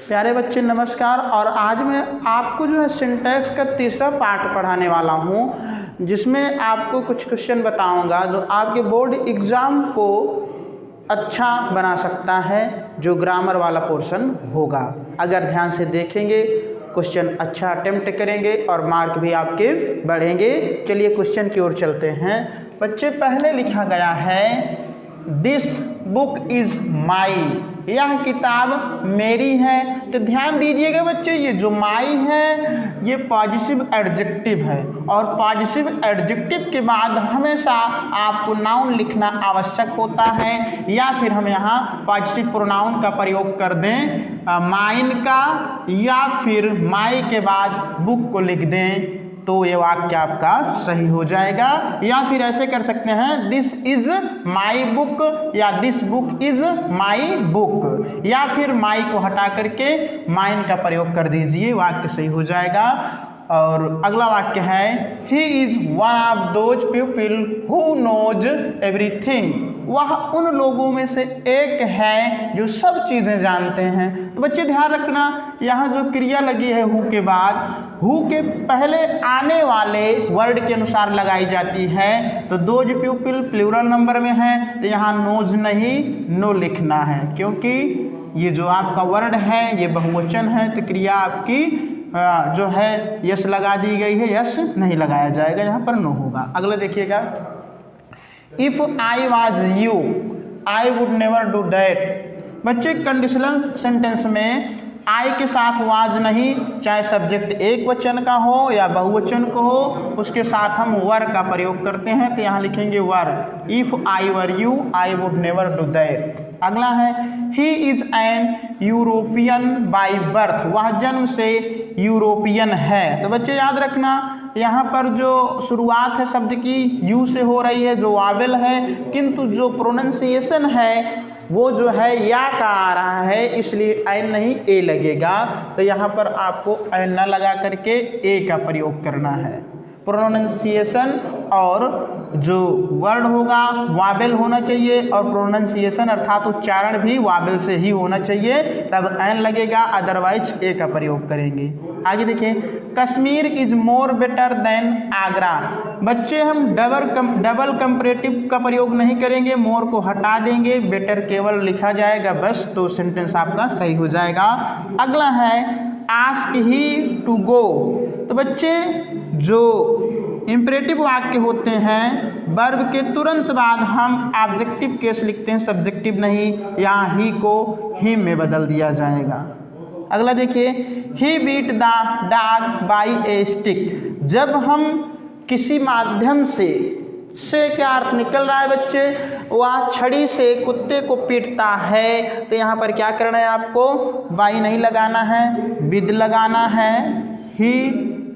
प्यारे बच्चे नमस्कार। और आज मैं आपको जो है सिंटैक्स का तीसरा पार्ट पढ़ाने वाला हूँ, जिसमें आपको कुछ क्वेश्चन बताऊंगा जो आपके बोर्ड एग्ज़ाम को अच्छा बना सकता है, जो ग्रामर वाला पोर्शन होगा। अगर ध्यान से देखेंगे, क्वेश्चन अच्छा अटेम्प्ट करेंगे और मार्क भी आपके बढ़ेंगे। चलिए क्वेश्चन की ओर चलते हैं। बच्चे, पहले लिखा गया है दिस बुक इज़ माई, यह किताब मेरी है। तो ध्यान दीजिएगा बच्चे, ये जो माई है ये पॉजिटिव एडजेक्टिव है, और पॉजिटिव एडजेक्टिव के बाद हमेशा आपको नाउन लिखना आवश्यक होता है, या फिर हम यहाँ पॉजिटिव प्रोनाउन का प्रयोग कर दें माइन का, या फिर माई के बाद बुक को लिख दें, तो ये वाक्य आपका सही हो जाएगा। या फिर ऐसे कर सकते हैं दिस इज माई बुक, या this book is my book, या फिर माई को हटा करके माइन का प्रयोग कर दीजिए, वाक्य सही हो जाएगा। और अगला वाक्य है he is one of those people who knows everything, वह उन लोगों में से एक है जो सब चीज़ें जानते हैं। तो बच्चे ध्यान रखना, यहाँ जो क्रिया लगी है हु के बाद, हु के पहले आने वाले वर्ड के अनुसार लगाई जाती है। तो दोज पीपल प्लूरल नंबर में है, तो यहाँ नोज नहीं नो लिखना है, क्योंकि ये जो आपका वर्ड है ये बहुवचन है, तो क्रिया आपकी जो है यस लगा दी गई है, यस नहीं लगाया जाएगा, यहाँ पर नो होगा। अगला देखिएगा, if I was you I would never do that. बच्चे, कंडीशनल सेंटेंस में आई के साथ वाज नहीं, चाहे सब्जेक्ट एक वचन का हो या बहुवचन को हो, उसके साथ हम वर का प्रयोग करते हैं। तो यहाँ लिखेंगे were, if I were you I would never do that. अगला है he is an European by birth, वह जन्म से यूरोपियन है। तो बच्चे याद रखना, यहाँ पर जो शुरुआत है शब्द की यू से हो रही है, जो वावेल है, किंतु जो प्रोनाउंसिएशन है वो जो है या का आ रहा है, इसलिए एन नहीं ए लगेगा। तो यहाँ पर आपको एन न लगा करके ए का प्रयोग करना है। प्रोनाउंसिएशन और जो वर्ड होगा वावेल होना चाहिए, और प्रोनाउंसिएशन अर्थात उच्चारण भी वावेल से ही होना चाहिए, तब एन लगेगा, अदरवाइज ए का प्रयोग करेंगे। आगे देखिए, Kashmir is more better than Agra. बच्चे, हम डबल कंपैरेटिव का प्रयोग नहीं करेंगे, मोर को हटा देंगे, बेटर केवल लिखा जाएगा बस, तो सेंटेंस आपका सही हो जाएगा। अगला है आस्क ही टू गो। तो बच्चे, जो इंपरेटिव वाक्य होते हैं वर्ब के तुरंत बाद हम ऑब्जेक्टिव केस लिखते हैं, सब्जेक्टिव नहीं, यहाँ ही को हिम में बदल दिया जाएगा। अगला देखिए, he beat the dog by a stick. जब हम किसी माध्यम से क्या अर्थ निकल रहा है बच्चे, वह छड़ी से कुत्ते को पीटता है, तो यहाँ पर क्या करना है आपको, बाई नहीं लगाना है, विद लगाना है। He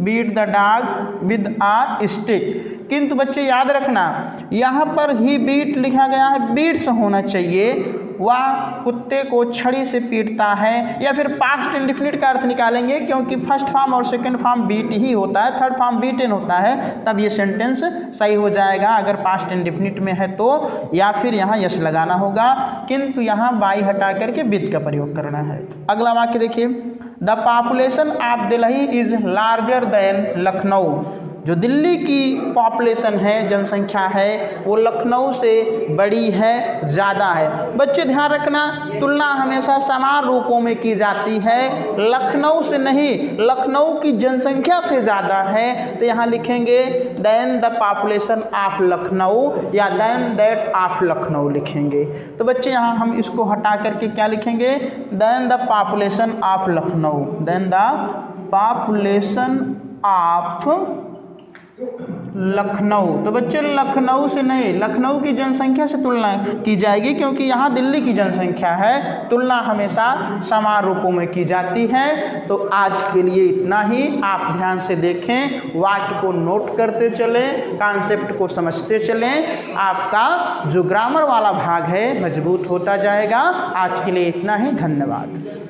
beat the dog with a stick. किंतु बच्चे याद रखना, यहाँ पर ही बीट लिखा गया है, बीट्स होना चाहिए, वह कुत्ते को छड़ी से पीटता है, या फिर पास्ट इंडेफिनिट का अर्थ निकालेंगे, क्योंकि फर्स्ट फॉर्म और सेकंड फॉर्म बीट ही होता है, थर्ड फॉर्म बीटन होता है, तब ये सेंटेंस सही हो जाएगा अगर पास्ट इंडेफिनिट में है तो, या फिर यहाँ यस लगाना होगा, किंतु यहाँ बाई हटा करके विद का प्रयोग करना है। अगला वाक्य देखिए, the population of Delhi is larger than Lucknow. जो दिल्ली की पॉपुलेशन है, जनसंख्या है, वो लखनऊ से बड़ी है, ज़्यादा है। बच्चे ध्यान रखना, तुलना हमेशा समान रूपों में की जाती है, लखनऊ से नहीं, लखनऊ की जनसंख्या से ज़्यादा है, तो यहाँ लिखेंगे then the population of Lucknow, या देन दैट ऑफ लखनऊ लिखेंगे। तो बच्चे यहाँ हम इसको हटा करके क्या लिखेंगे, then the population of Lucknow, then the population of Lucknow. तो बच्चे लखनऊ से नहीं, लखनऊ की जनसंख्या से तुलना की जाएगी, क्योंकि यहाँ दिल्ली की जनसंख्या है, तुलना हमेशा समान रूपों में की जाती है। तो आज के लिए इतना ही, आप ध्यान से देखें, वाक्य को नोट करते चलें, कॉन्सेप्ट को समझते चलें, आपका जो ग्रामर वाला भाग है मजबूत होता जाएगा। आज के लिए इतना ही, धन्यवाद।